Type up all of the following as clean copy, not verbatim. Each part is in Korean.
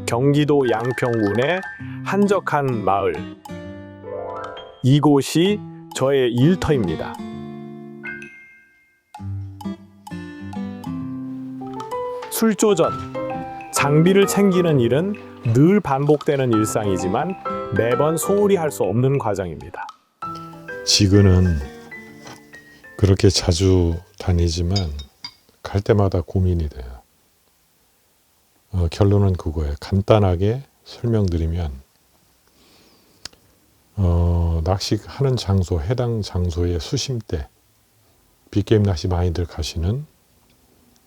경기도 양평군의 한적한 마을. 이곳이 저의 일터입니다. 술조전, 장비를 챙기는 일은 늘 반복되는 일상이지만 매번 소홀히 할 수 없는 과정입니다. 지그는 그렇게 자주 다니지만 갈 때마다 고민이 돼요. 결론은 그거예요. 간단하게 설명드리면 낚시하는 장소, 해당 장소의 수심대, 빅게임 낚시 많이들 가시는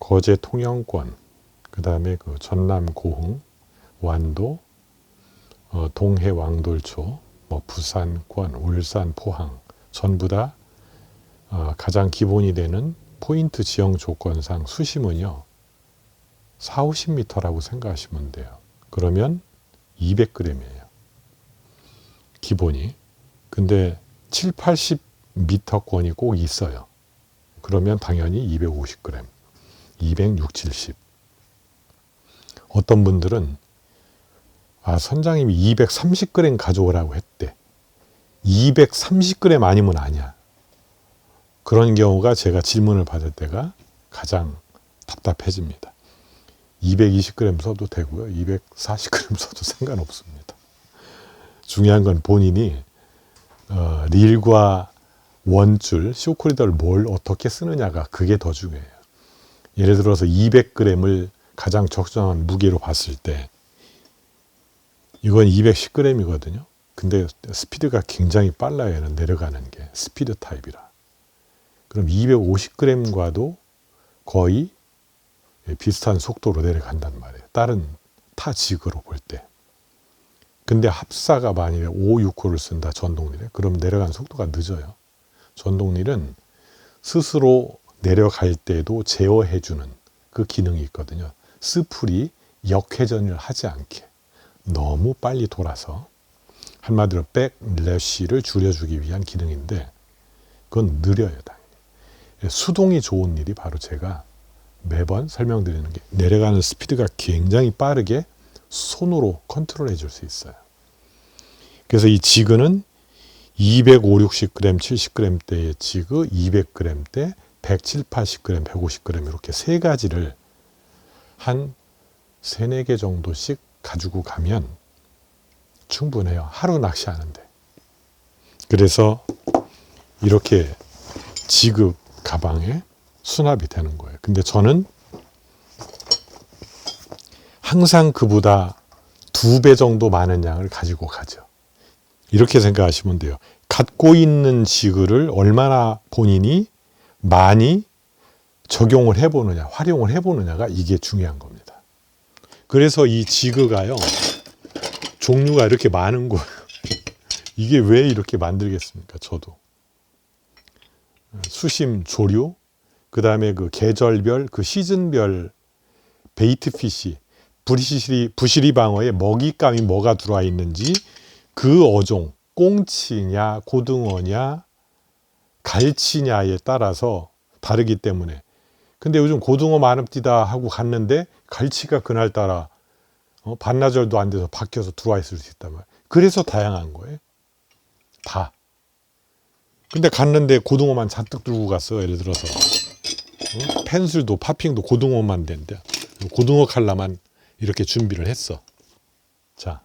거제 통영권, 그 다음에 그 전남 고흥, 완도, 동해 왕돌초, 부산권, 울산, 포항 전부 다 가장 기본이 되는 포인트 지형 조건상 수심은요 40-50m라고 생각하시면 돼요. 그러면 200g이에요. 기본이. 근데 7-80m권이 꼭 있어요. 그러면 당연히 250g, 260, 70. 어떤 분들은 선장님이 230g 가져오라고 했대. 230g 아니면 아니야. 그런 경우가 제가 질문을 받을 때가 가장 답답해집니다. 220g 써도 되고요. 240g 써도 상관없습니다. 중요한 건 본인이 릴과 원줄, 쇼크리더를 뭘 어떻게 쓰느냐가 그게 더 중요해요. 예를 들어서 200g을 가장 적정한 무게로 봤을 때 이건 210g이거든요. 근데 스피드가 굉장히 빨라요. 얘는 내려가는 게 스피드 타입이라. 그럼 250g과도 거의 비슷한 속도로 내려간단 말이에요. 다른 타 지그로 볼 때. 근데 합사가 만일에 5, 6호를 쓴다 전동릴에 그럼 내려가는 속도가 늦어요. 전동릴은 스스로 내려갈 때도 제어해주는 그 기능이 있거든요. 스풀이 역회전을 하지 않게 너무 빨리 돌아서 한마디로 백래쉬를 줄여주기 위한 기능인데 그건 느려요. 당연히. 수동이 좋은 일이 바로 제가 매번 설명드리는 게 내려가는 스피드가 굉장히 빠르게 손으로 컨트롤 해줄 수 있어요. 그래서 이 지그는 250, 60g, 70g대의 지그, 200g대, 170, 80g, 150g 이렇게 세 가지를 한 3, 4개 정도씩 가지고 가면 충분해요. 하루 낚시하는데. 그래서 이렇게 지그 가방에 수납이 되는 거예요. 근데 저는 항상 그보다 2배 정도 많은 양을 가지고 가죠. 이렇게 생각하시면 돼요. 갖고 있는 지그를 얼마나 본인이 많이 적용을 해보느냐, 활용을 해보느냐가 이게 중요한 겁니다. 그래서 이 지그가요, 종류가 이렇게 많은 거예요. 이게 왜 이렇게 만들겠습니까? 저도. 수심 조류, 그 다음에 그 계절별, 그 시즌별 베이트 피시, 부시리 방어에 먹잇감이 뭐가 들어와 있는지 그 어종, 꽁치냐, 고등어냐, 갈치냐에 따라서 다르기 때문에. 근데 요즘 고등어 많읍디다 하고 갔는데 갈치가 그날따라 반나절도 안 돼서 바뀌어서 들어와 있을 수 있단 말이에요. 그래서 다양한 거예요. 다. 근데 갔는데 고등어만 잔뜩 들고 갔어요. 예를 들어서 펜슬도 파핑도 고등어만 된대. 고등어 칼라만 이렇게 준비를 했어. 자,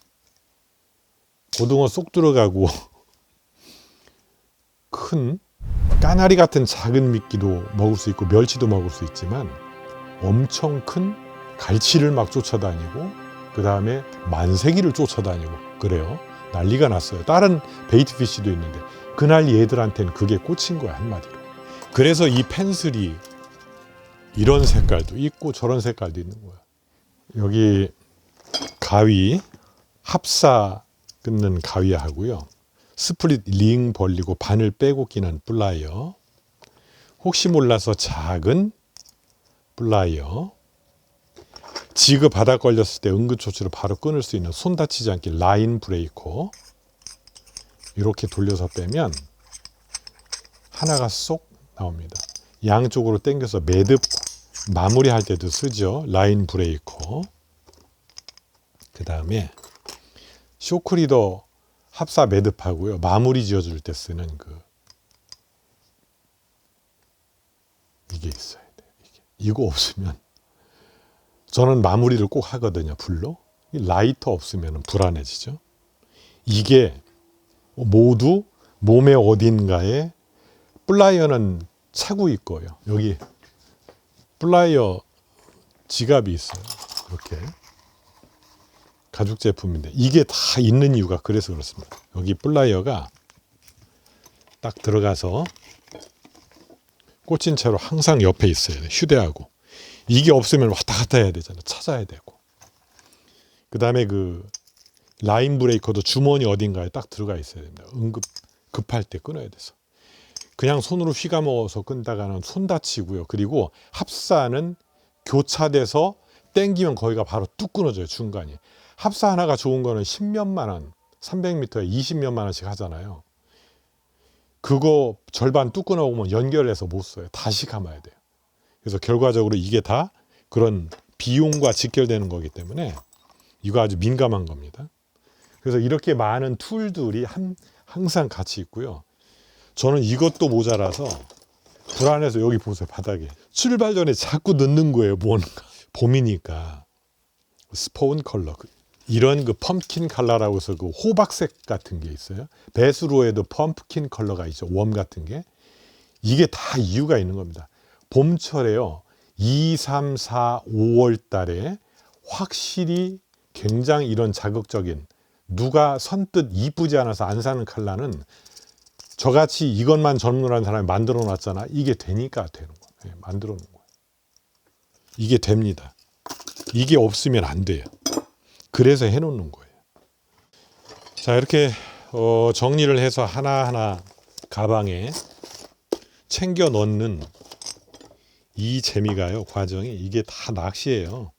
고등어 쏙 들어가고 큰 까나리 같은 작은 미끼도 먹을 수 있고 멸치도 먹을 수 있지만 엄청 큰 갈치를 막 쫓아다니고 그 다음에 만세기를 쫓아다니고 그래요. 난리가 났어요. 다른 베이트 피쉬도 있는데 그날 얘들한테는 그게 꽂힌 거야, 한마디로. 그래서 이 펜슬이 이런 색깔도 있고 저런 색깔도 있는 거야. 여기 가위, 합사 끊는 가위하고요. 스플릿 링 벌리고 바늘 빼고 끼는 플라이어. 혹시 몰라서 작은 플라이어. 지그 바닥 걸렸을 때 응급처치로 바로 끊을 수 있는 손 다치지 않게 라인 브레이커. 이렇게 돌려서 빼면 하나가 쏙 나옵니다. 양쪽으로 당겨서 매듭 마무리할 때도 쓰죠. 라인 브레이커. 그 다음에 쇼크리더 합사 매듭하고요. 마무리 지어줄 때 쓰는 이게 있어야 돼요. 이거 없으면 저는 마무리를 꼭 하거든요. 불로. 이 라이터 없으면 불안해지죠. 이게 모두 몸의 어딘가에 플라이어는 차고 있고요. 여기 플라이어 지갑이 있어요. 이렇게 가죽 제품인데 이게 다 있는 이유가 그래서 그렇습니다. 여기 플라이어가 딱 들어가서 꽂힌 채로 항상 옆에 있어야 돼요. 휴대하고. 이게 없으면 왔다 갔다 해야 되잖아요. 찾아야 되고. 그 다음에 라인 브레이커도 주머니 어딘가에 딱 들어가 있어야 됩니다. 급할 때 끊어야 돼서. 그냥 손으로 휘가 먹어서 끈다가는 손 다치고요. 그리고 합사는 교차돼서 땡기면 거기가 바로 뚝 끊어져요. 중간이. 합사 하나가 좋은 거는 10몇만 원, 300m에 20몇만 원씩 하잖아요. 그거 절반 뚝 끊어오면 연결해서 못 써요. 다시 감아야 돼요. 그래서 결과적으로 이게 다 그런 비용과 직결되는 거기 때문에 이거 아주 민감한 겁니다. 그래서 이렇게 많은 툴들이 항상 같이 있고요. 저는 이것도 모자라서 불안해서 여기 보세요. 바닥에. 출발 전에 자꾸 넣는 거예요. 뭔가. 봄이니까. 스폰 컬러. 이런 펌킨 컬러라고 해서 호박색 같은 게 있어요. 배수로에도 펌킨 컬러가 있죠. 웜 같은 게. 이게 다 이유가 있는 겁니다. 봄철에요. 2, 3, 4, 5월 달에 확실히 굉장히 이런 자극적인 누가 선뜻 이쁘지 않아서 안 사는 컬러는 저같이 이것만 전문으로 하는 사람이 만들어 놨잖아. 이게 되니까 되는 거예요. 만들어 놓은 거예요. 이게 됩니다. 이게 없으면 안 돼요. 그래서 해놓는 거예요. 자, 이렇게 정리를 해서 하나하나 가방에 챙겨 넣는 이 재미가요. 과정이 이게 다 낚시예요.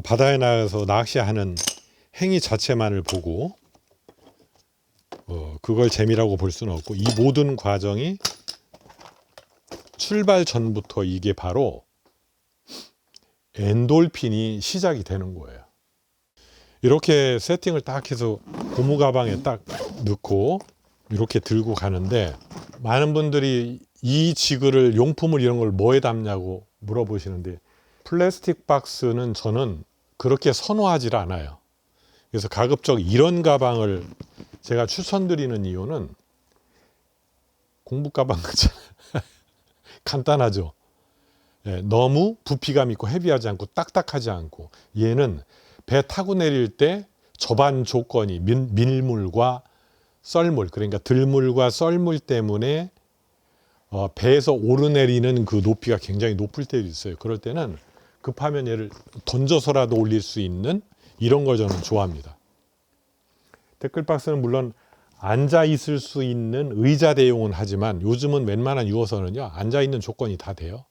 바다에 나가서 낚시하는 행위 자체만을 보고 그걸 재미라고 볼 수는 없고 이 모든 과정이 출발 전부터 이게 바로 엔돌핀이 시작이 되는 거예요. 이렇게 세팅을 딱 해서 고무 가방에 딱 넣고 이렇게 들고 가는데 많은 분들이 이 지그를 용품을 이런 걸 뭐에 담냐고 물어보시는데 플라스틱 박스는 저는 그렇게 선호하지 않아요. 그래서 가급적 이런 가방을 제가 추천드리는 이유는 공부 가방 같잖아요. 간단하죠. 예, 너무 부피감 있고 헤비하지 않고 딱딱하지 않고 얘는 배 타고 내릴 때 접안 조건이 밀물과 썰물 그러니까 들물과 썰물 때문에 배에서 오르내리는 그 높이가 굉장히 높을 때도 있어요. 그럴 때는 급하면 얘를 던져서라도 올릴 수 있는 이런 걸 저는 좋아합니다. 태클박스는 물론 앉아 있을 수 있는 의자 대용은 하지만 요즘은 웬만한 유어선은요 앉아 있는 조건이 다 돼요.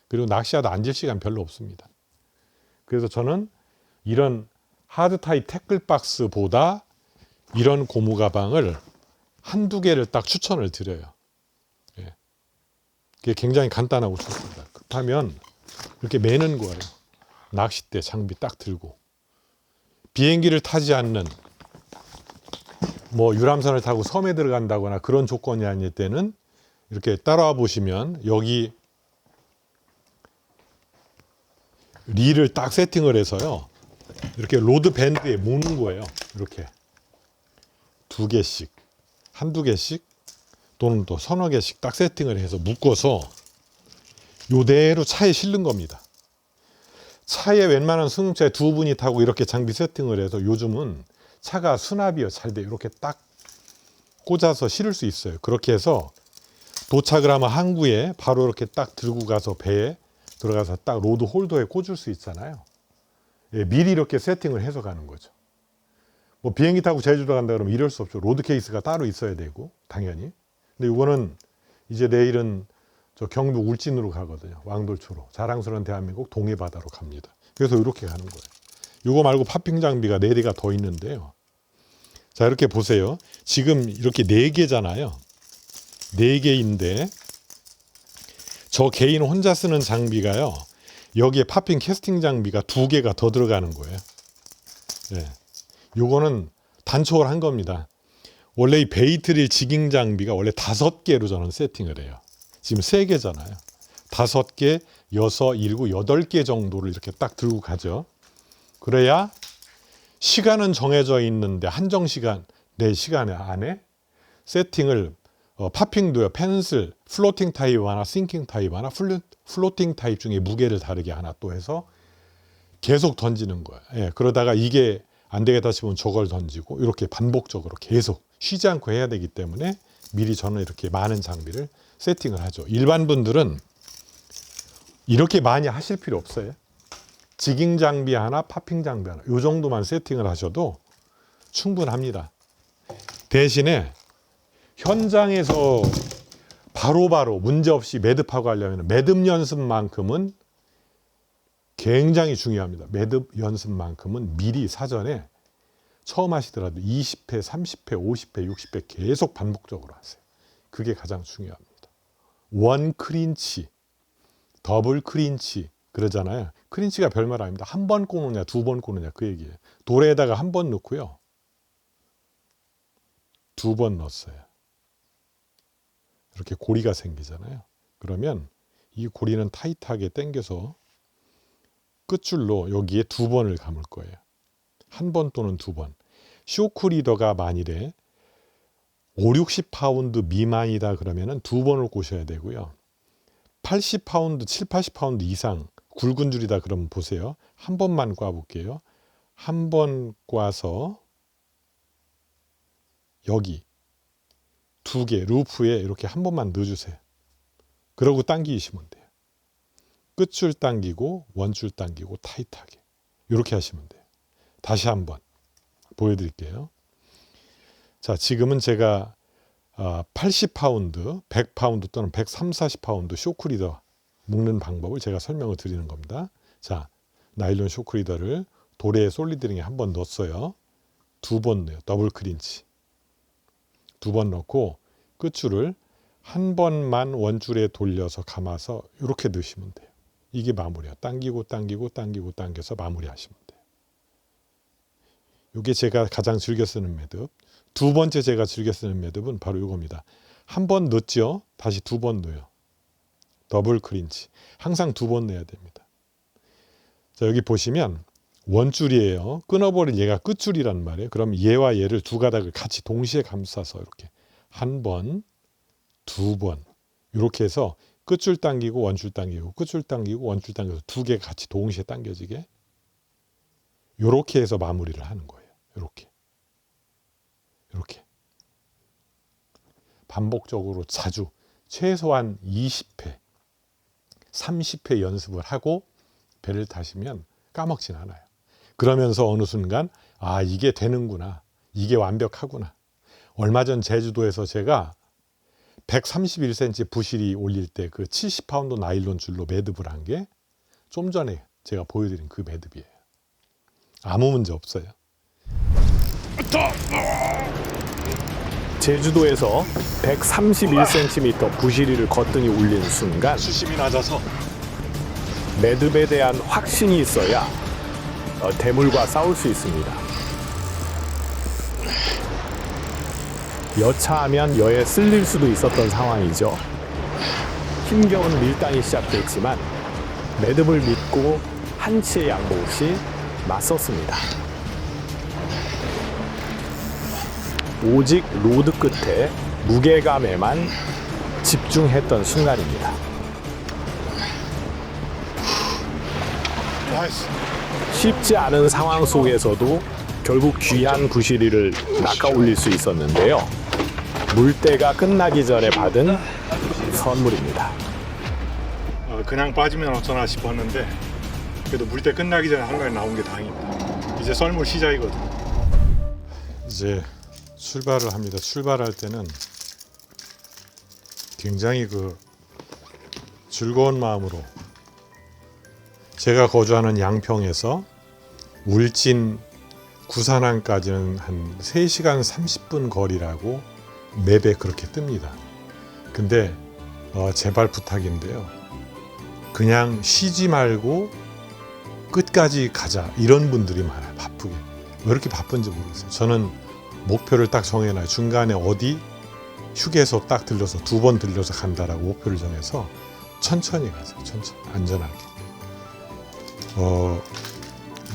그리고 낚시하다 앉을 시간 별로 없습니다. 그래서 저는 이런 하드타입 태클박스보다 이런 고무 가방을 한두 개를 딱 추천을 드려요. 예. 그게 굉장히 간단하고 좋습니다. 급하면 이렇게 매는 거예요. 낚싯대 장비 딱 들고 비행기를 타지 않는 뭐 유람선을 타고 섬에 들어간다거나 그런 조건이 아닐 때는 이렇게 따라와 보시면 여기 릴을 딱 세팅을 해서요 이렇게 로드 밴드에 모는 거예요. 이렇게 두 개씩 한두 개씩 또는 또 서너 개씩 딱 세팅을 해서 묶어서 요대로 차에 실는 겁니다. 차에 웬만한 승용차에 두 분이 타고 이렇게 장비 세팅을 해서 요즘은 차가 수납이요 잘 돼 이렇게 딱 꽂아서 실을 수 있어요. 그렇게 해서 도착을 하면 항구에 바로 이렇게 딱 들고 가서 배에 들어가서 딱 로드 홀더에 꽂을 수 있잖아요. 예, 미리 이렇게 세팅을 해서 가는 거죠. 뭐 비행기 타고 제주도 간다 그러면 이럴 수 없죠. 로드 케이스가 따로 있어야 되고 당연히. 근데 이거는 이제 내일은 저 경북 울진으로 가거든요. 왕돌초로. 자랑스러운 대한민국 동해 바다로 갑니다. 그래서 이렇게 가는 거예요. 이거 말고 파핑 장비가 4대가 더 있는데요. 자, 이렇게 보세요. 지금 이렇게 4개잖아요. 4개인데 저 개인 혼자 쓰는 장비가요. 여기에 파핑 캐스팅 장비가 2개가 더 들어가는 거예요. 예. 요거는 단촉을 한 겁니다. 원래 이 베이트릴 지깅 장비가 원래 5개로 저는 세팅을 해요. 지금 3개잖아요. 5개, 6, 7, 8개 정도를 이렇게 딱 들고 가죠. 그래야 시간은 정해져 있는데 한정 시간, 내 시간 안에 세팅을 파핑도요. 펜슬, 플로팅 타입 하나, 싱킹 타입 하나, 플로팅 타입 중에 무게를 다르게 하나 또 해서 계속 던지는 거예요. 예, 그러다가 이게 안 되겠다 싶으면 저걸 던지고 이렇게 반복적으로 계속 쉬지 않고 해야 되기 때문에 미리 저는 이렇게 많은 장비를 세팅을 하죠. 일반 분들은 이렇게 많이 하실 필요 없어요. 지깅 장비 하나, 파핑 장비 하나 이 정도만 세팅을 하셔도 충분합니다. 대신에 현장에서 바로바로 문제없이 매듭하고 하려면 매듭 연습만큼은 굉장히 중요합니다. 매듭 연습만큼은 미리 사전에 처음 하시더라도 20회, 30회, 50회, 60회 계속 반복적으로 하세요. 그게 가장 중요합니다. 원 크린치, 더블 크린치 그러잖아요. 크린치가 별말 아닙니다. 한 번 꼬느냐, 2번 꼬느냐 그 얘기예요. 돌에다가 한 번 넣고요. 2번 넣었어요. 이렇게 고리가 생기잖아요. 그러면 이 고리는 타이트하게 당겨서 끝줄로 여기에 2번을 감을 거예요. 1번 또는 2번. 쇼크리더가 만일에 5, 60파운드 미만이다 그러면은 2번을 꼬셔야 되고요. 80파운드, 7, 80파운드 이상 굵은 줄이다 그러면 보세요. 한 번만 꽈볼게요. 한 번 꽈서 여기 2개 루프에 이렇게 한 번만 넣어주세요. 그러고 당기시면 돼요. 끝줄 당기고 원줄 당기고 타이트하게 이렇게 하시면 돼요. 다시 한번 보여드릴게요. 자, 지금은 제가 80파운드, 100파운드 또는 130, 40파운드 쇼크리더 묶는 방법을 제가 설명을 드리는 겁니다. 자, 나일론 쇼크리더를 도래의 솔리드링에 한 번 넣었어요. 2번 넣어요. 더블 크린치. 2번 넣고 끝줄을 한 번만 원줄에 돌려서 감아서 이렇게 넣으시면 돼요. 이게 마무리야. 당기고 당기고 당기고 당겨서 마무리하시면 돼요. 이게 제가 가장 즐겨 쓰는 매듭. 2번째 제가 즐겨 쓰는 매듭은 바로 이겁니다. 한 번 넣었죠. 다시 2번 넣어요. 더블 크린치. 항상 2번 넣어야 됩니다. 자, 여기 보시면 원줄이에요. 끊어버린 얘가 끝줄이란 말이에요. 그럼 얘와 얘를 두 가닥을 같이 동시에 감싸서 이렇게 한 번, 2번 이렇게 해서 끝줄 당기고 원줄 당기고 끝줄 당기고 원줄 당겨서 2개가 같이 동시에 당겨지게 이렇게 해서 마무리를 하는 거예요. 이렇게 반복적으로 자주 최소한 20회 30회 연습을 하고 배를 타시면 까먹진 않아요. 그러면서 어느 순간 아, 이게 되는구나, 이게 완벽하구나. 얼마 전 제주도에서 제가 131cm 부실이 올릴 때 그 70파운드 나일론 줄로 매듭을 한 게 좀 전에 제가 보여드린 그 매듭이에요. 아무 문제 없어요. 제주도에서 131cm 부시리를 거뜬히 올린 순간 수심이 낮아서 매듭에 대한 확신이 있어야 대물과 싸울 수 있습니다. 여차하면 여에 쓸릴 수도 있었던 상황이죠. 힘겨운 밀당이 시작됐지만 매듭을 믿고 한치의 양보 없이 맞섰습니다. 오직 로드 끝에 무게감에만 집중했던 순간입니다. 나이스. 쉽지 않은 상황 속에서도 결국 귀한 부시리를 낚아올릴 수 있었는데요. 물때가 끝나기 전에 받은 선물입니다. 그냥 빠지면 어쩌나 싶었는데 그래도 물때 끝나기 전에 한가에 나온 게 다행입니다. 이제 썰물 시작이거든요. 이제 출발을 합니다. 출발할 때는 굉장히 즐거운 마음으로 제가 거주하는 양평에서 울진 구산항까지는 한 3시간 30분 거리라고 맵에 그렇게 뜹니다. 근데 제발 부탁인데요. 그냥 쉬지 말고 끝까지 가자 이런 분들이 많아요. 바쁘게. 왜 이렇게 바쁜지 모르겠어요. 저는 목표를 딱 정해놔요. 중간에 어디 휴게소 딱 들려서 2번 들려서 간다라고 목표를 정해서 천천히 가세요. 천천히 안전하게.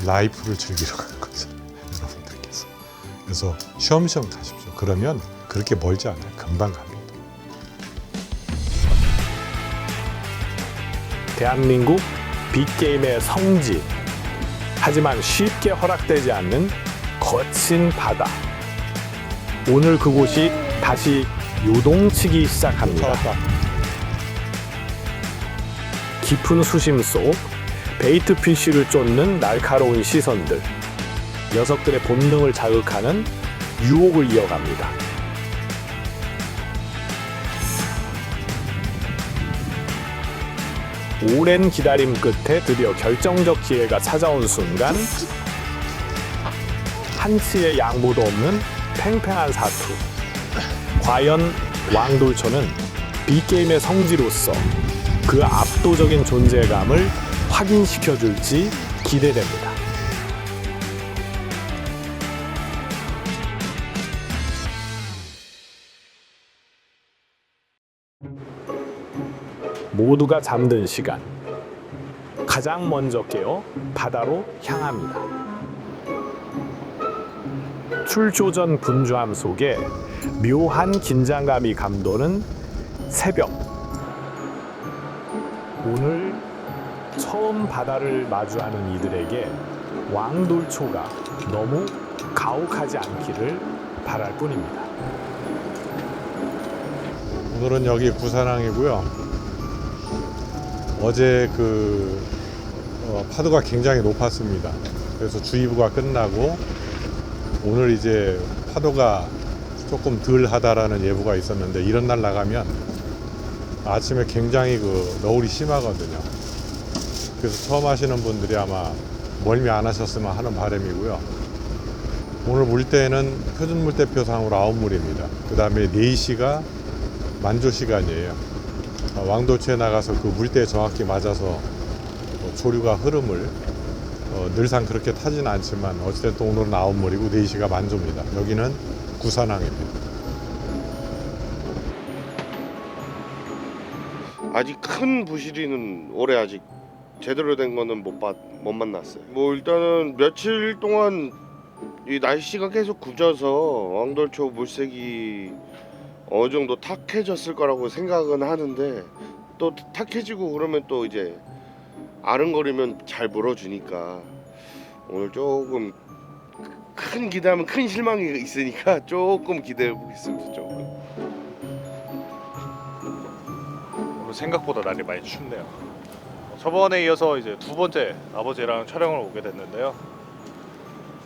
라이프를 즐기러 가는 거죠. 여러분들께서. 그래서 쉬엄쉬엄 가십시오. 그러면 그렇게 멀지 않아요. 금방 갑니다. 대한민국 빅게임의 성지. 하지만 쉽게 허락되지 않는 거친 바다. 오늘 그곳이 다시 요동치기 시작합니다. 깊은 수심 속 베이트 피쉬를 쫓는 날카로운 시선들. 녀석들의 본능을 자극하는 유혹을 이어갑니다. 오랜 기다림 끝에 드디어 결정적 기회가 찾아온 순간 한치의 양보도 없는 팽팽한 사투. 과연 왕돌초는 빅게임의 성지로서 그 압도적인 존재감을 확인시켜줄지 기대됩니다. 모두가 잠든 시간. 가장 먼저 깨어 바다로 향합니다. 출조 전 분주함 속에 묘한 긴장감이 감도는 새벽. 오늘 처음 바다를 마주하는 이들에게 왕돌초가 너무 가혹하지 않기를 바랄 뿐입니다. 오늘은 여기 구산항이고요. 어제 파도가 굉장히 높았습니다. 그래서 주의보가 끝나고 오늘 이제 파도가 조금 덜 하다라는 예보가 있었는데 이런 날 나가면 아침에 굉장히 너울이 심하거든요. 그래서 처음 하시는 분들이 아마 멀미 안 하셨으면 하는 바람이고요. 오늘 물때는 표준 물때표상으로 9물입니다. 그 다음에 4시가 만조 시간이에요. 왕돌초에 나가서 그 물때에 정확히 맞아서 조류가 흐름을 늘상 그렇게 타지는 않지만 어찌됐든 오늘은 9물이고 4시가 만조입니다. 여기는 구산항입니다. 아직 큰 부시리는 올해 아직 제대로 된 거는 못 만났어요. 뭐 일단은 며칠 동안 이 날씨가 계속 굳어서 왕돌초 물색이 어느 정도 탁해졌을 거라고 생각은 하는데 또 탁해지고 그러면 또 이제 아른거리면 잘 물어주니까 오늘 조금 큰 기대하면 큰 실망이 있으니까 조금 기대해 보겠습니다. 조금. 오늘 생각보다 날이 많이 춥네요. 저번에 이어서 이제 2번째 아버지랑 촬영을 오게 됐는데요.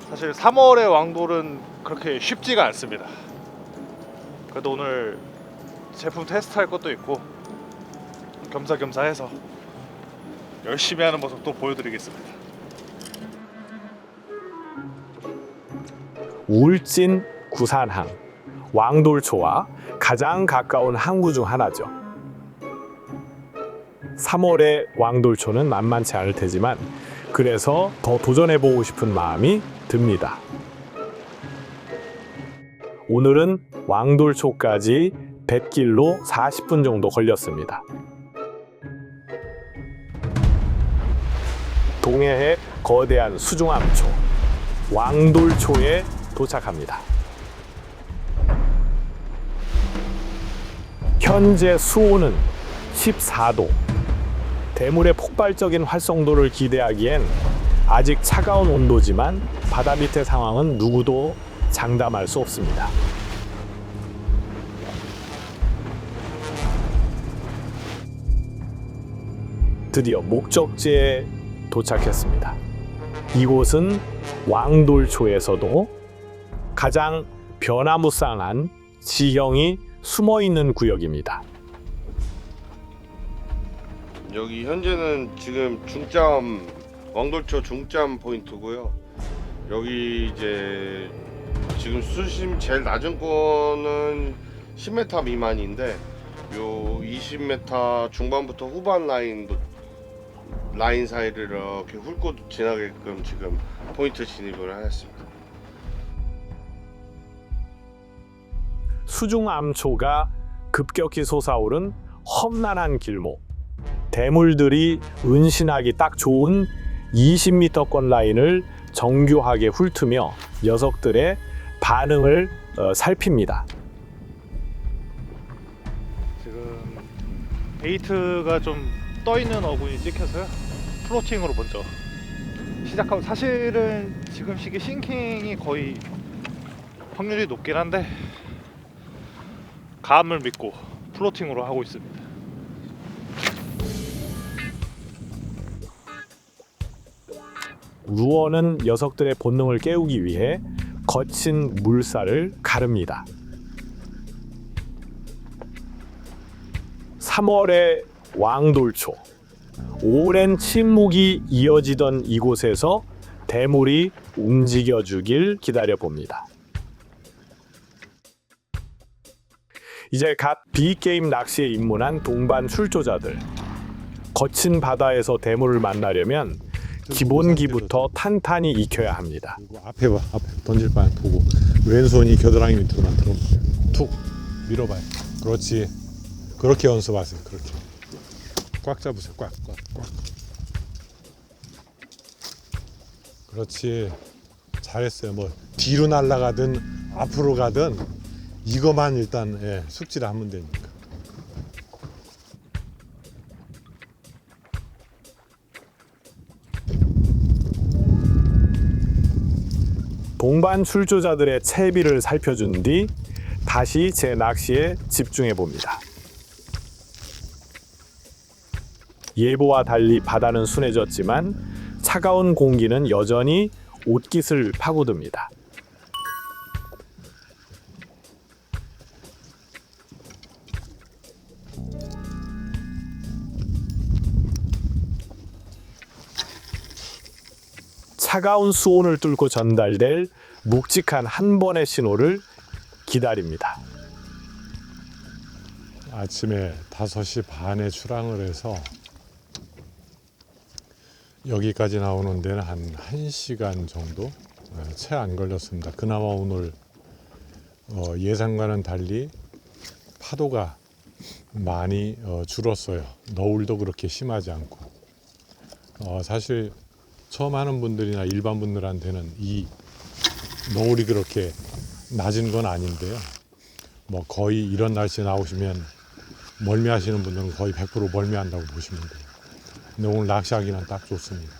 사실 3월의 왕돌은 그렇게 쉽지가 않습니다. 그래도 오늘 제품 테스트할 것도 있고 겸사겸사해서 열심히 하는 모습 또 보여드리겠습니다. 울진 구산항, 왕돌초와 가장 가까운 항구 중 하나죠. 3월의 왕돌초는 만만치 않을 테지만 그래서 더 도전해보고 싶은 마음이 듭니다. 오늘은 왕돌초까지 뱃길로 40분 정도 걸렸습니다. 동해의 거대한 수중암초, 왕돌초에 도착합니다. 현재 수온은 14도. 대물의 폭발적인 활성도를 기대하기엔 아직 차가운 온도지만 바다 밑의 상황은 누구도 장담할 수 없습니다. 드디어 목적지에 도착했습니다. 이곳은 왕돌초에서도 가장 변화무쌍한 지형이 숨어있는 구역입니다. 여기 현재는 지금 중점 왕돌초 중점 포인트고요. 여기 이제 지금 수심 제일 낮은 거는 10m 미만인데 요 20m 중반부터 후반 라인도 라인 사이를 이렇게 훑고 지나게끔 지금 포인트 진입을 하였습니다. 수중암초가 급격히 솟아오른 험난한 길목. 대물들이 은신하기 딱 좋은 20m권 라인을 정교하게 훑으며 녀석들의 반응을 살핍니다. 지금 베이트가 좀 떠있는 어군이 찍혀서요. 플로팅으로 먼저 시작하고, 사실은 지금 시기 싱킹이 거의 확률이 높긴 한데 감을 믿고 플로팅으로 하고 있습니다. 루어는 녀석들의 본능을 깨우기 위해 거친 물살을 가릅니다. 3월의 왕돌초. 오랜 침묵이 이어지던 이곳에서 대물이 움직여주길 기다려봅니다. 이제 갓 B게임 낚시에 입문한 동반 출조자들. 거친 바다에서 대물을 만나려면 기본기부터 탄탄히 익혀야 합니다. 그리고 앞에 봐, 앞에 던질 방향 보고 왼손이 겨드랑이 밑으로만 들어오세요. 툭 밀어봐요. 그렇지. 그렇게 연습하세요. 그렇게 꽉 잡으세요. 꽉. 그렇지. 잘했어요. 뭐 뒤로 날아가든 앞으로 가든 이거만 일단 숙지를 하면 되니까. 동반 출조자들의 채비를 살펴준 뒤 다시 제 낚시에 집중해 봅니다. 예보와 달리 바다는 순해졌지만 차가운 공기는 여전히 옷깃을 파고듭니다. 차가운 수온을 뚫고 전달될 묵직한 한 번의 신호를 기다립니다. 아침에 5시 반에 출항을 해서 여기까지 나오는 데는 한 1시간 정도 채 안 걸렸습니다. 그나마 오늘 예상과는 달리 파도가 많이 줄었어요. 너울도 그렇게 심하지 않고. 사실 처음 하는 분들이나 일반 분들한테는 이 너울이 그렇게 낮은 건 아닌데요. 뭐 거의 이런 날씨에 나오시면 멀미하시는 분들은 거의 100% 멀미한다고 보시면 돼요. 근데 오늘 낚시하기는 딱 좋습니다.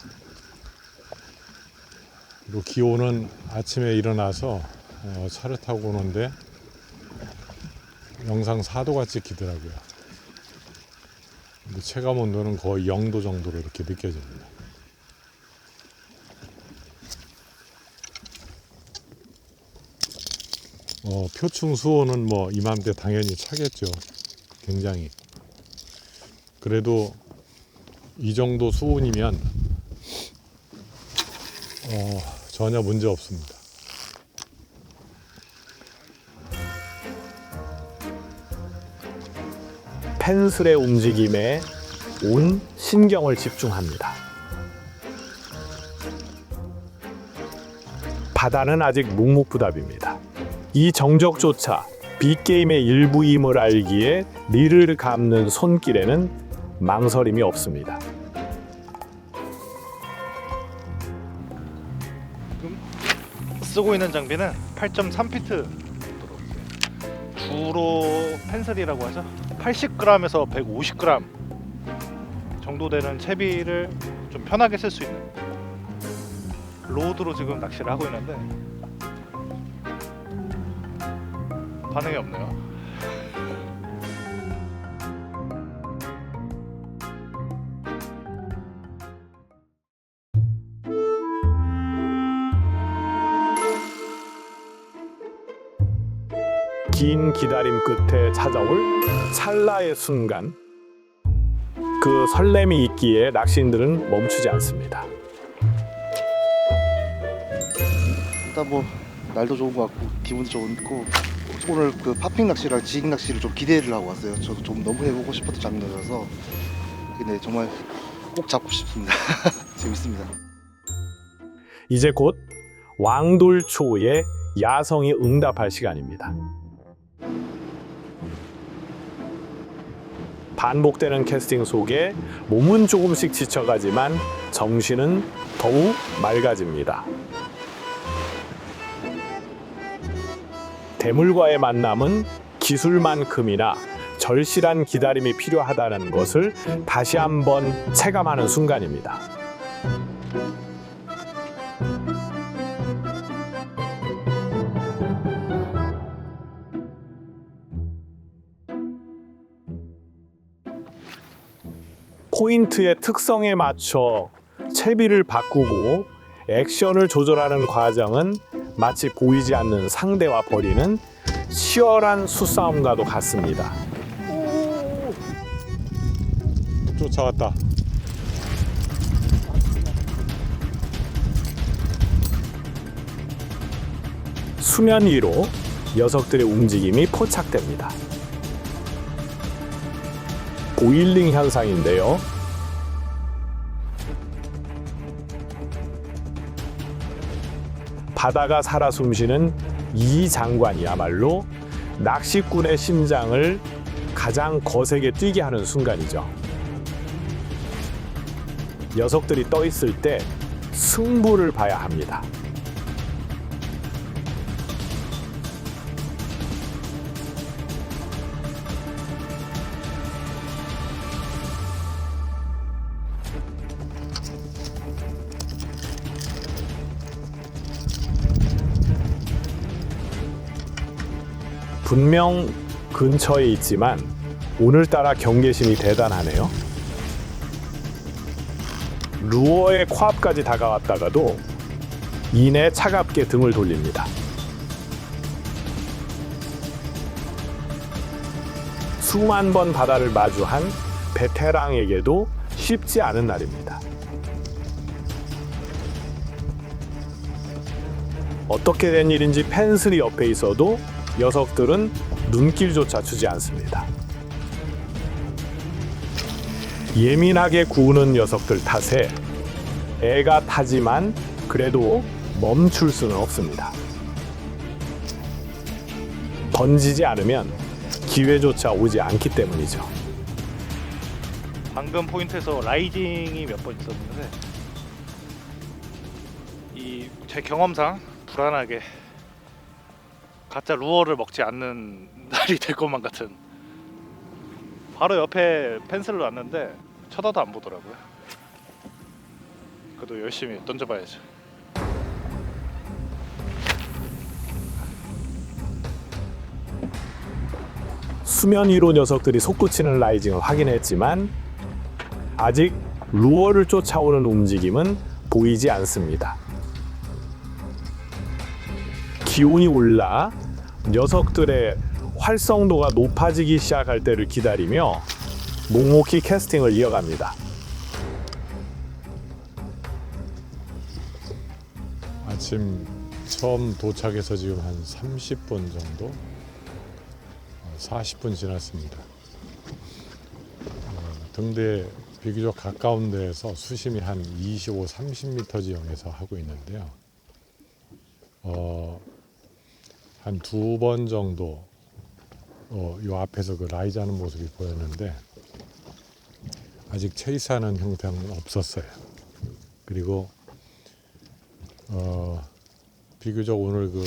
그리고 기온은 아침에 일어나서 차를 타고 오는데 영상 4도가 찍히더라고요. 근데 체감 온도는 거의 0도 정도로 이렇게 느껴집니다. 표충 수온은 뭐 이맘때 당연히 차겠죠. 굉장히. 그래도 이 정도 수온이면 전혀 문제 없습니다. 펜슬의 움직임에 온 신경을 집중합니다. 바다는 아직 묵묵부답입니다. 이 정적조차 B게임의 일부임을 알기에 니를 감는 손길에는 망설임이 없습니다. 쓰고 있는 장비는 8.3피트 주로 펜슬이라고 하죠. 80g에서 150g 정도 되는 채비를 좀 편하게 쓸 수 있는 로드로 지금 낚시를 하고 있는데 반응이 없네요. 긴 기다림 끝에 찾아올 찰나의 순간, 그 설렘이 있기에 낚시인들은 멈추지 않습니다. 일단 뭐 날도 좋은 것 같고 기분도 좋고 오늘 그 파핑 낚시랑 지깅 낚시를 좀 기대를 하고 왔어요. 저도 좀 너무 해보고 싶었던 장면이라서 근데 정말 꼭 잡고 싶습니다. 재밌습니다. 이제 곧 왕돌초의 야성이 응답할 시간입니다. 반복되는 캐스팅 속에 몸은 조금씩 지쳐가지만 정신은 더욱 맑아집니다. 대물과의 만남은 기술만큼이나 절실한 기다림이 필요하다는 것을 다시 한번 체감하는 순간입니다. 포인트의 특성에 맞춰 채비를 바꾸고 액션을 조절하는 과정은 마치 보이지 않는 상대와 벌이는 치열한 수싸움과도 같습니다. 쫓아왔다. 수면 위로 녀석들의 움직임이 포착됩니다. 보일링 현상인데요. 바다가 살아 숨쉬는 이 장관이야말로 낚시꾼의 심장을 가장 거세게 뛰게 하는 순간이죠. 녀석들이 떠 있을 때 승부를 봐야 합니다. 분명 근처에 있지만 오늘따라 경계심이 대단하네요. 루어의 코앞까지 다가왔다가도 이내 차갑게 등을 돌립니다. 수만 번 바다를 마주한 베테랑에게도 쉽지 않은 날입니다. 어떻게 된 일인지 펜슬이 옆에 있어도 녀석들은 눈길조차 주지 않습니다. 예민하게 구우는 녀석들 탓에 애가 타지만 그래도 멈출 수는 없습니다. 던지지 않으면 기회조차 오지 않기 때문이죠. 방금 포인트에서 라이징이 몇 번 있었는데 제 경험상 불안하게 가짜 루어를 먹지 않는 날이 될 것만 같은. 바로 옆에 펜슬을 놨는데 쳐다도 안 보더라고요. 그래도 열심히 던져봐야죠. 수면 위로 녀석들이 솟구치는 라이징을 확인했지만 아직 루어를 쫓아오는 움직임은 보이지 않습니다. 기온이 올라 녀석들의 활성도가 높아지기 시작할 때를 기다리며 묵묵히 캐스팅을 이어갑니다. 아침 처음 도착해서 지금 한 30분 정도? 40분 지났습니다. 등대 비교적 가까운 데에서 수심이 한 25, 30m 지형에서 하고 있는데요. 한 2번 정도 요 앞에서 그 라이즈하는 모습이 보였는데 아직 체이스하는 형태는 없었어요. 그리고 비교적 오늘 그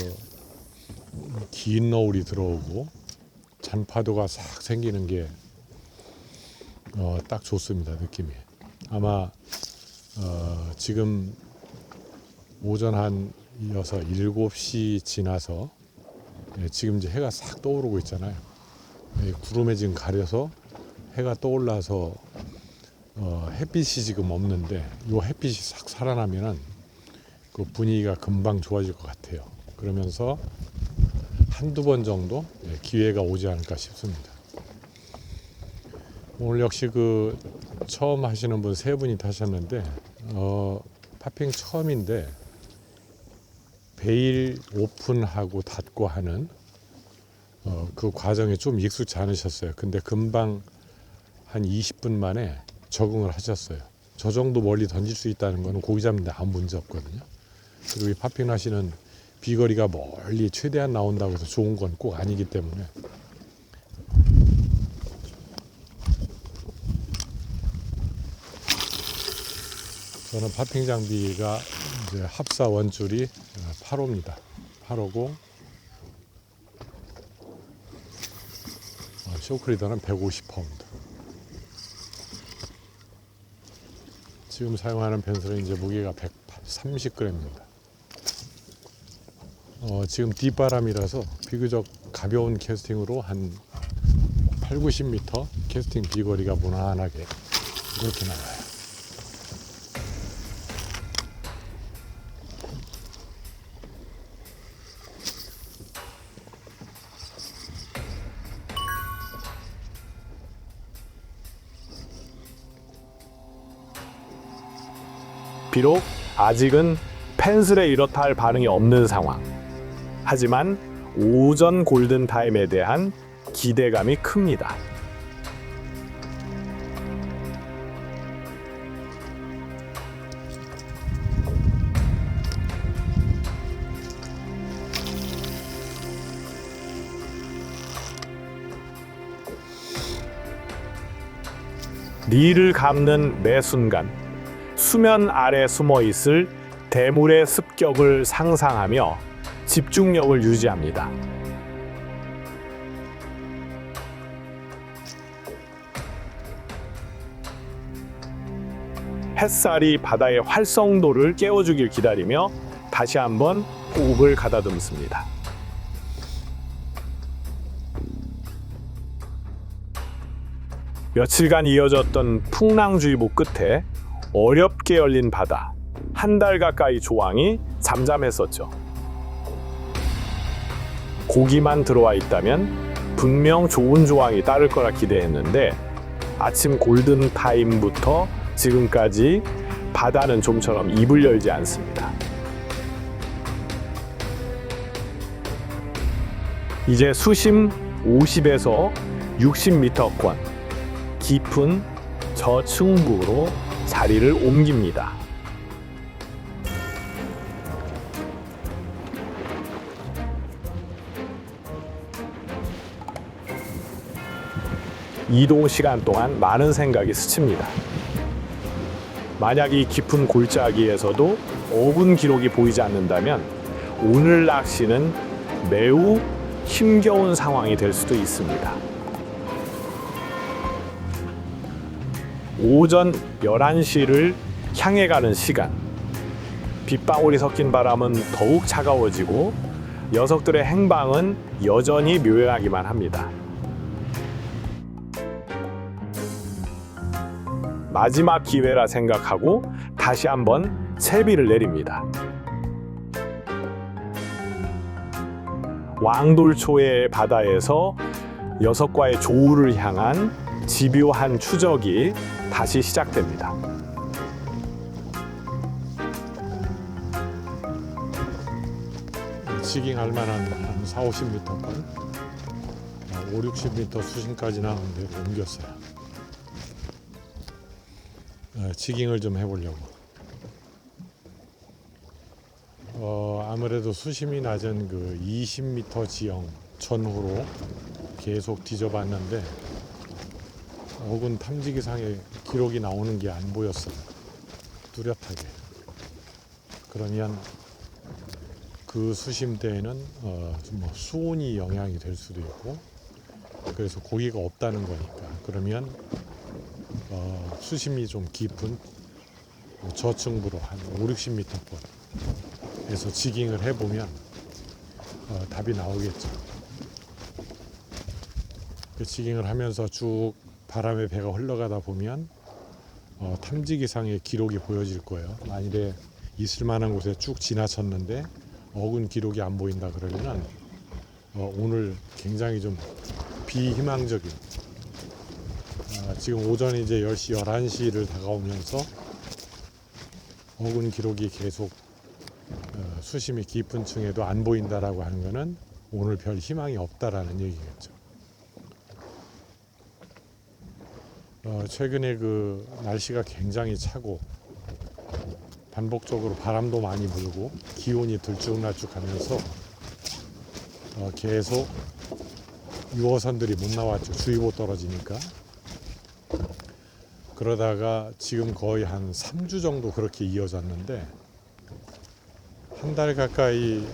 긴 너울이 들어오고 잔파도가 싹 생기는 게 딱 좋습니다. 느낌이. 아마 지금 오전 한 6, 7시 지나서 지금 이제 해가 싹 떠오르고 있잖아요. 구름에 지금 가려서 해가 떠올라서 햇빛이 지금 없는데 이 햇빛이 싹 살아나면은 그 분위기가 금방 좋아질 것 같아요. 그러면서 한두 번 정도 기회가 오지 않을까 싶습니다. 오늘 역시 그 처음 하시는 분 3분이 타셨는데 파핑 처음인데 베일 오픈하고 닫고 하는 그 과정에 좀 익숙지 않으셨어요. 근데 금방 한 20분 만에 적응을 하셨어요. 저 정도 멀리 던질 수 있다는 거는 고기 잡는데 아무 문제 없거든요. 그리고 이 파핑 낚시는 비거리가 멀리 최대한 나온다고 해서 좋은 건 꼭 아니기 때문에 저는 파핑 장비가 이제 합사 원줄이 8호입니다. 8호고 쇼크리더는 150파운드. 지금 사용하는 펜슬은 이제 무게가 130g입니다. 지금 뒷바람이라서 비교적 가벼운 캐스팅으로 한 8, 90m 캐스팅 비거리가 무난하게 이렇게 나와요. 비록 아직은 펜슬에 이렇다 할 반응이 없는 상황. 하지만 오전 골든타임에 대한 기대감이 큽니다. 릴을 감는 매 순간 수면 아래 숨어 있을 대물의 습격을 상상하며 집중력을 유지합니다. 햇살이 바다의 활성도를 깨워주길 기다리며 다시 한번 호흡을 가다듬습니다. 며칠간 이어졌던 풍랑주의보 끝에 어렵게 열린 바다, 한 달 가까이 조항이 잠잠했었죠. 고기만 들어와 있다면 분명 좋은 조항이 따를 거라 기대했는데 아침 골든타임부터 지금까지 바다는 좀처럼 입을 열지 않습니다. 이제 수심 50에서 60m권 깊은 저층부로 자리를 옮깁니다. 이동 시간 동안 많은 생각이 스칩니다. 만약 이 깊은 골짜기에서도 어군 기록이 보이지 않는다면 오늘 낚시는 매우 힘겨운 상황이 될 수도 있습니다. 오전 11시를 향해 가는 시간, 빗방울이 섞인 바람은 더욱 차가워지고 녀석들의 행방은 여전히 묘연하기만 합니다. 마지막 기회라 생각하고 다시 한번 채비를 내립니다. 왕돌초의 바다에서 녀석과의 조우를 향한 집요한 추적이 다시 시작됩니다. 지깅할 만한 한 4, 50m권 5, 60m 수심까지 나오는 데로 옮겼어요. 지깅을 좀 해보려고. 아무래도 수심이 낮은 그 20m 지형 전후로 계속 뒤져봤는데 어군 탐지기상에 기록이 나오는 게 안 보였어요. 뚜렷하게. 그러면 그 수심대에는 뭐 수온이 영향이 될 수도 있고 그래서 고기가 없다는 거니까 그러면 수심이 좀 깊은 저층부로 한 5, 60m권에서 지깅을 해보면 답이 나오겠죠. 그 지깅을 하면서 쭉 바람에 배가 흘러가다 보면 탐지기상의 기록이 보여질 거예요. 만일에 있을 만한 곳에 쭉 지나쳤는데 어군 기록이 안 보인다 그러면은 오늘 굉장히 좀 비희망적인 지금 오전 이제 10시, 11시를 다가오면서 어군 기록이 계속 수심이 깊은 층에도 안 보인다라고 하는 거는 오늘 별 희망이 없다라는 얘기겠죠. 최근에 그 날씨가 굉장히 차고 반복적으로 바람도 많이 불고 기온이 들쭉날쭉하면서 계속 유어선들이 못 나왔죠. 주의보 떨어지니까. 그러다가 지금 거의 한 3주 정도 그렇게 이어졌는데 한 달 가까이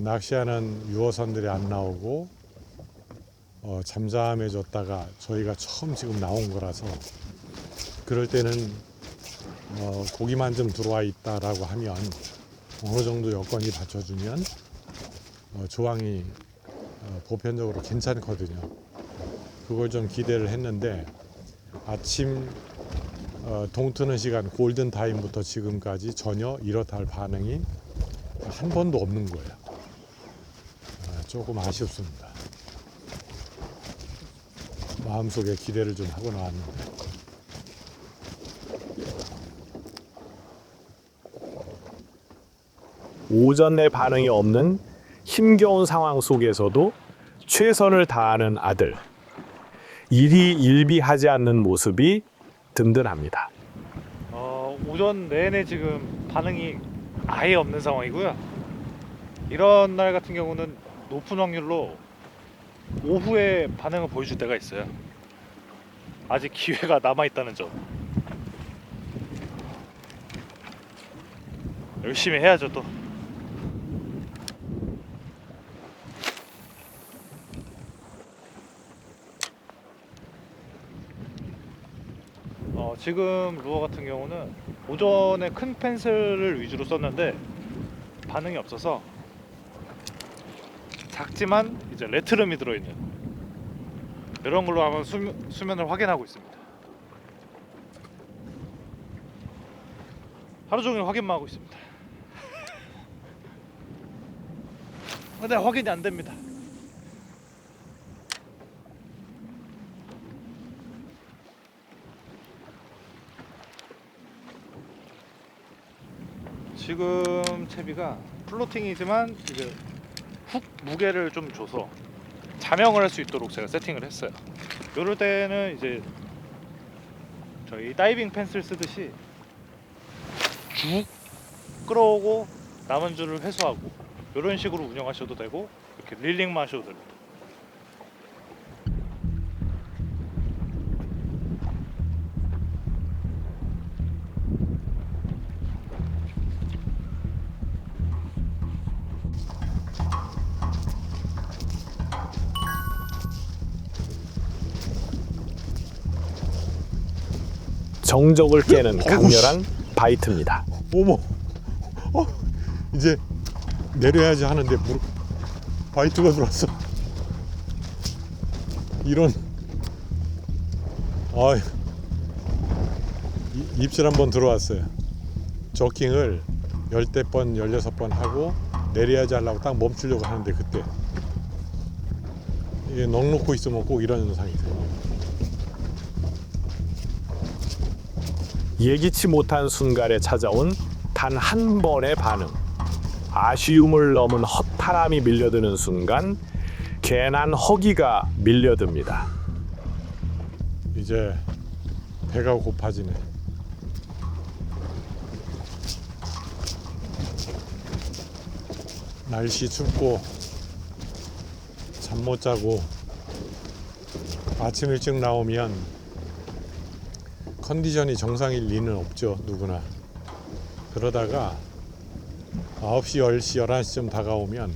낚시하는 유어선들이 안 나오고 잠잠해졌다가 저희가 처음 지금 나온 거라서 그럴 때는 고기만 좀 들어와 있다라고 하면 어느 정도 여건이 받쳐주면 조항이 보편적으로 괜찮거든요. 그걸 좀 기대를 했는데 아침 동트는 시간 골든타임부터 지금까지 전혀 이렇다 할 반응이 한 번도 없는 거예요. 조금 아쉽습니다. 마음속에 기대를 좀 하고 나왔는데. 오전 내 반응이 없는 힘겨운 상황 속에서도 최선을 다하는 아들. 일이 일비하지 않는 모습이 든든합니다. 오전 내내 지금 반응이 아예 없는 상황이고요. 이런 날 같은 경우는 높은 확률로 오후에 반응을 보여줄 때가 있어요. 아직 기회가 남아있다는 점. 열심히 해야죠 또. 지금 루어 같은 경우는 오전에 큰 펜슬을 위주로 썼는데 반응이 없어서 작지만 이제 레트름이 들어있는 이런 걸로 한번 수면을 확인하고 있습니다. 하루 종일 확인만 하고 있습니다. 근데 확인이 안 됩니다. 지금 채비가 플로팅이지만 이제 훅 무게를 좀 줘서 자명을 할 수 있도록 제가 세팅을 했어요. 이럴 때는 이제 저희 다이빙 펜슬 쓰듯이 쭉 끌어오고 남은 줄을 회수하고 이런 식으로 운영하셔도 되고 이렇게 릴링만 하셔도 됩니다. 정적을 깨는 강렬한 바이트입니다. 어머, 이제 내려야지 하는데 바이트가 들어왔어. 이런, 입질 한번 들어왔어요. 저킹을 10번, 16번 하고 내려야지 하려고 딱 멈추려고 하는데 그때 이게 넉놓고 있으면 꼭 이런 현상이 돼요. 예기치 못한 순간에 찾아온 단 한 번의 반응. 아쉬움을 넘은 허탈함이 밀려드는 순간 괜한 허기가 밀려듭니다. 이제 배가 고파지네. 날씨 춥고 잠 못 자고 아침 일찍 나오면 컨디션이 정상일 리는 없죠, 누구나. 그러다가 9시, 10시, 11시쯤 다가오면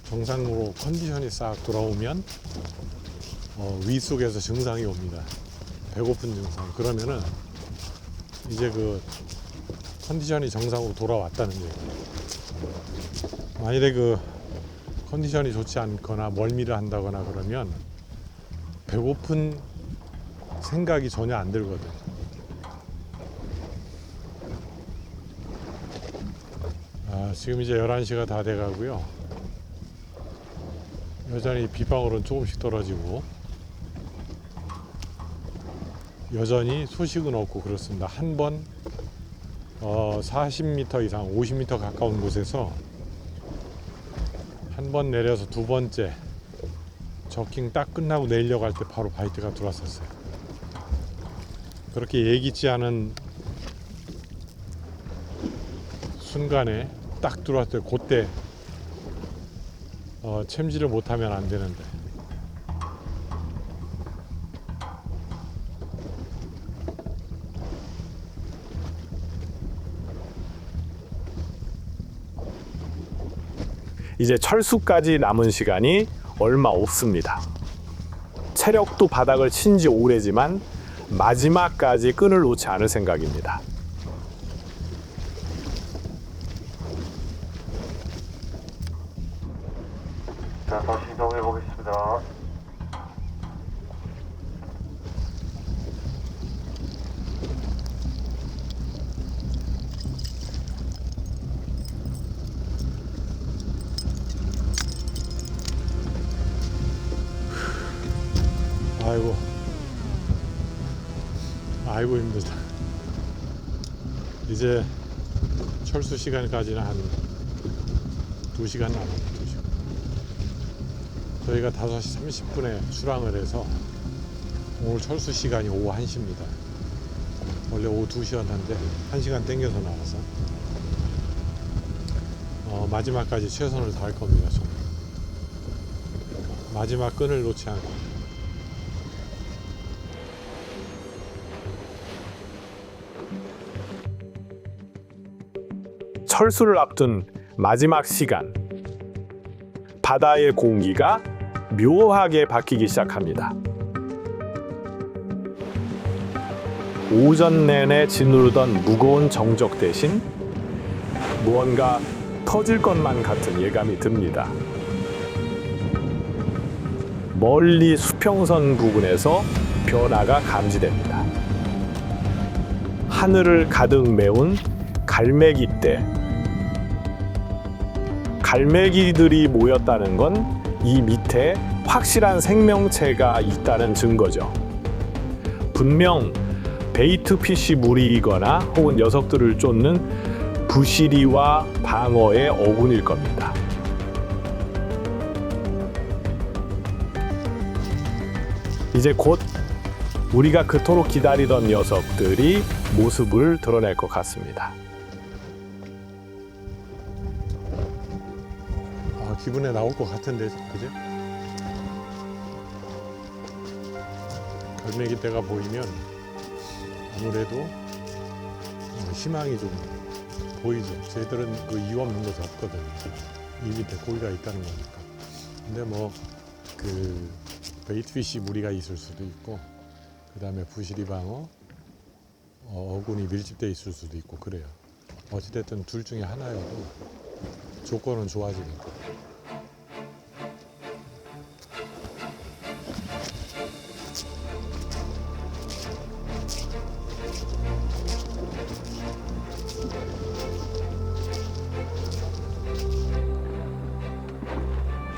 정상으로 컨디션이 싹 돌아오면 위 속에서 증상이 옵니다. 배고픈 증상. 그러면은 이제 그 컨디션이 정상으로 돌아왔다는 얘기예요. 만일에 그 컨디션이 좋지 않거나 멀미를 한다거나 그러면 배고픈 생각이 전혀 안 들거든. 지금 이제 11시가 다 돼가고요. 여전히 빗방울은 조금씩 떨어지고 여전히 소식은 없고 그렇습니다. 한 번 40m 이상 50m 가까운 곳에서 한 번 내려서 두 번째 저킹 딱 끝나고 내리려고 할 때 바로 바이트가 들어왔었어요. 그렇게 예기치 않은 순간에 딱 들어왔을 때 그때 챔질을 못하면 안 되는데. 이제 철수까지 남은 시간이 얼마 없습니다. 체력도 바닥을 친 지 오래지만 마지막까지 끈을 놓지 않을 생각입니다. 자, 다시 이동해 보겠습니다. 아이고 힘들다. 이제 철수 시간까지는 한 2시간 남았네. 2시간. 저희가 5시 30분에 출항을 해서 오늘 철수 시간이 오후 1시입니다. 원래 오후 2시였는데 1시간 땡겨서 나와서 마지막까지 최선을 다할 겁니다. 저는. 마지막 끈을 놓지 않고. 철수를 앞둔 마지막 시간. 바다의 공기가 묘하게 바뀌기 시작합니다. 오전 내내 짓누르던 무거운 정적 대신 무언가 터질 것만 같은 예감이 듭니다. 멀리 수평선 부근에서 변화가 감지됩니다. 하늘을 가득 메운 갈매기떼. 갈매기들이 모였다는 건 이 밑에 확실한 생명체가 있다는 증거죠. 분명 베이트피쉬 무리이거나 혹은 녀석들을 쫓는 부시리와 방어의 어군일 겁니다. 이제 곧 우리가 그토록 기다리던 녀석들이 모습을 드러낼 것 같습니다. 기분에 나올 것 같은데, 그죠? 갈매기 떼가 보이면 아무래도 희망이 좀 보이죠. 쟤들은 그 이유 없는 것이 없거든요. 이 밑에 고기가 있다는 거니까. 근데 뭐 그 베이트피쉬 무리가 있을 수도 있고, 그 다음에 부시리방어 어군이 밀집돼 있을 수도 있고 그래요. 어찌됐든 둘 중에 하나여도 조건은 좋아지니까.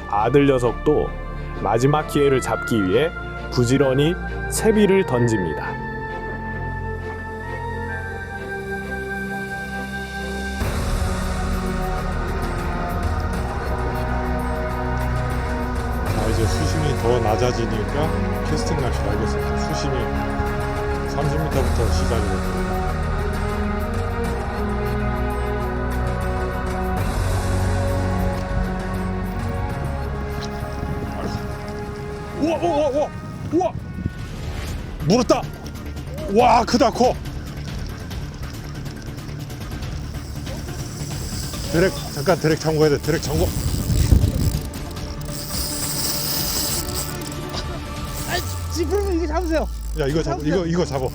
아들 녀석도 마지막 기회를 잡기 위해 부지런히 채비를 던집니다. 자, 이제 수심이 더 낮아지니까 캐스팅 낚시를 하겠습니다. 수심이 30m부터 시작이 됩니다. 우와! 물었다! 와, 크다, 커! 드랙, 잠깐 드랙 잠궈야 돼, 드랙 잠궈. 그러면 이게 잡으세요. 야, 이거 잡아, 이거 잡아.